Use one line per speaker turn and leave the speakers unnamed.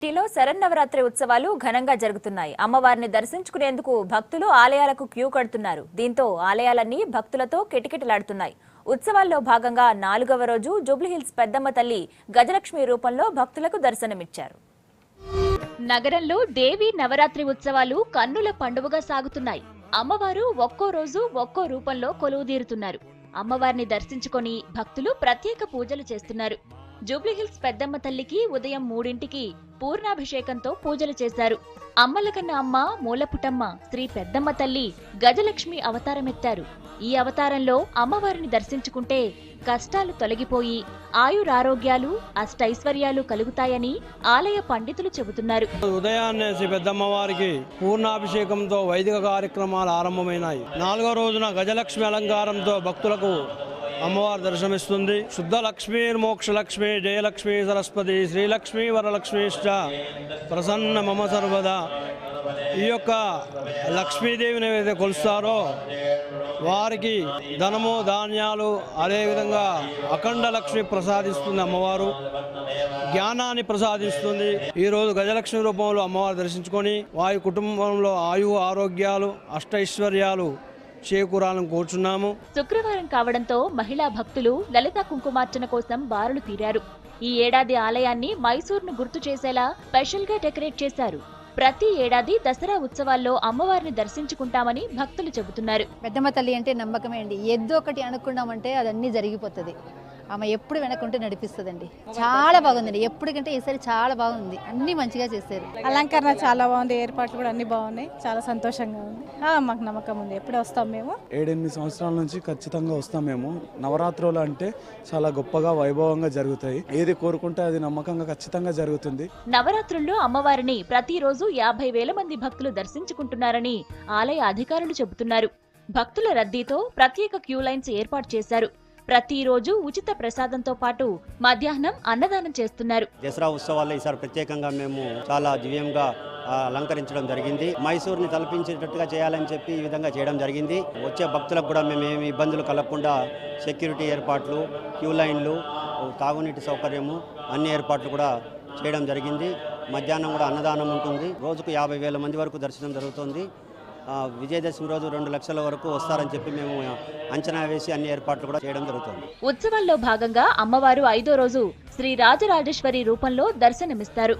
టిలో శరన్నవరాత్రి ఉత్సవాలు ఘనంగా జరుగుతున్నాయి. అమ్మవారిని దర్శించుకునేందుకు భక్తులు ఆలయాలకు క్యూ కడుతున్నారు. దీంతో ఆలయాలన్నీ భక్తులతో కిటకిటలాడుతున్నాయి. ఉత్సవాల్లో భాగంగా 4వ రోజు జూబ్లీహిల్స్ పెద్దమ్మ తల్లి గజలక్ష్మి రూపంలో భక్తులకు దర్శనమిచ్చారు. నగరంలో దేవి నవరాత్రి ఉత్సవాలు కన్నుల పండువగా సాగుతున్నాయి. అమ్మవారు ఒక్కో రోజు ఒక్కో రూపంలో కొలువుదీరుతున్నారు. అమ్మవారిని దర్శించుకొని భక్తులు ప్రత్యేక పూజలు చేస్తున్నారు. జూబ్లీహిల్స్ పెద్దమ్మ తల్లికి ఉదయం 3ంటికి పూర్ణాభిషేకంతో పూజలు చేశారు. అమ్మలకన్న అమ్మ మూలపుటమ్మ శ్రీ పెద్దమ్మ తల్లి గజలక్ష్మి అవతారమెత్తారు. ఈ అవతారంలో అమ్మవారిని దర్శించుకుంటే కష్టాలు తొలగిపోయి ఆయురారోగ్యాలు అష్టైశ్వర్యాలు కలుగుతాయని ఆలయ పండితులు చెబుతున్నారు.
ఉదయాన్నే శ్రీ పెద్దమ్మవారికి పూర్ణాభిషేకంతో వైదిక కార్యక్రమాలు ఆరంభమైనాయి. 4వ రోజున గజలక్ష్మి అలంకారంతో భక్తులకు అమ్మవారు దర్శనమిస్తుంది. శుద్ధ లక్ష్మీ మోక్షలక్ష్మి జయలక్ష్మి సరస్వతి శ్రీలక్ష్మి వరలక్ష్మిష్ట ప్రసన్న మమ సర్వదా. ఈ యొక్క లక్ష్మీదేవిని ఏదైతే కొలుస్తారో వారికి ధనము ధాన్యాలు అదేవిధంగా అఖండ లక్ష్మి ప్రసాదిస్తుంది. అమ్మవారు జ్ఞానాన్ని ప్రసాదిస్తుంది. ఈరోజు గజలక్ష్మి రూపంలో అమ్మవారు దర్శించుకొని వారి కుటుంబంలో ఆయు ఆరోగ్యాలు అష్టైశ్వర్యాలు చేకూరాలను కోరుచున్నాము.
శుక్రవారం కావడంతో మహిళా భక్తులు లలిత కుంకుమార్చన కోసం బారులు తీరారు. ఈ ఏడాది ఆలయాన్ని మైసూర్ను గుర్తు చేసేలా స్పెషల్ గా డెకరేట్ చేశారు. ప్రతి ఏడాది దసరా ఉత్సవాల్లో అమ్మవారిని దర్శించుకుంటామని భక్తులు చెబుతున్నారు.
పెద్దమ్మ తల్లి అంటే నమ్మకమే అండి. ఏదో ఒకటి అనుకున్నామంటే అదన్నీ జరిగిపోతుంది. ఆమె ఎప్పుడు వెనకుంటే నడిపిస్తుందండి. చాలా బాగుందండి. ఎప్పటికంటే ఈసారి చాలా బాగుంది. అన్ని మంచిగా చేశారు.
అలంకరణ చాలా బాగుంది. ఏర్పాట్లు కూడా అన్ని బాగున్నాయి. చాలా సంతోషంగా ఉంది. మాకు నమ్మకం ఉంది. ఎప్పుడు వస్తాం మేము
7-8 సంవత్సరాల నుంచి ఖచ్చితంగా వస్తాం మేము. నవరాత్రులు అంటే చాలా గొప్పగా వైభవంగా జరుగుతాయి. ఏది కోరుకుంటే అది నమ్మకంగా ఖచ్చితంగా జరుగుతుంది.
నవరాత్రుల్లో అమ్మవారిని ప్రతిరోజు 50,000 మంది భక్తులు దర్శించుకుంటున్నారని ఆలయ అధికారులు చెబుతున్నారు. భక్తుల రద్దీతో ప్రత్యేక క్యూ లైన్స్ ఏర్పాటు చేశారు. ప్రతిరోజు ఉచిత ప్రసాదంతో పాటు మధ్యాహ్నం అన్నదానం చేస్తున్నారు.
దసరా ఉత్సవాల్లో ఈసారి ప్రత్యేకంగా మేము చాలా దివ్యంగా అలంకరించడం జరిగింది. మైసూరుని తలపించేటట్టుగా చేయాలని చెప్పి ఈ విధంగా చేయడం జరిగింది. వచ్చే భక్తులకు కూడా మేము ఏమి ఇబ్బందులు కలగకుండా సెక్యూరిటీ ఏర్పాట్లు, క్యూ లైన్లు, తాగునీటి సౌకర్యము అన్ని ఏర్పాట్లు కూడా చేయడం జరిగింది. మధ్యాహ్నం కూడా అన్నదానం ఉంటుంది. రోజుకు 50,000 మంది వరకు దర్శనం జరుగుతుంది. విజయదశమి రోజు 2 లక్షల వరకు వస్తారని చెప్పి మేము అంచనా వేసి అన్ని ఏర్పాట్లు కూడా చేయడం జరుగుతుంది.
ఉత్సవాల్లో భాగంగా అమ్మవారు 5వ రోజు శ్రీ రాజరాజేశ్వరి రూపంలో దర్శనమిస్తారు.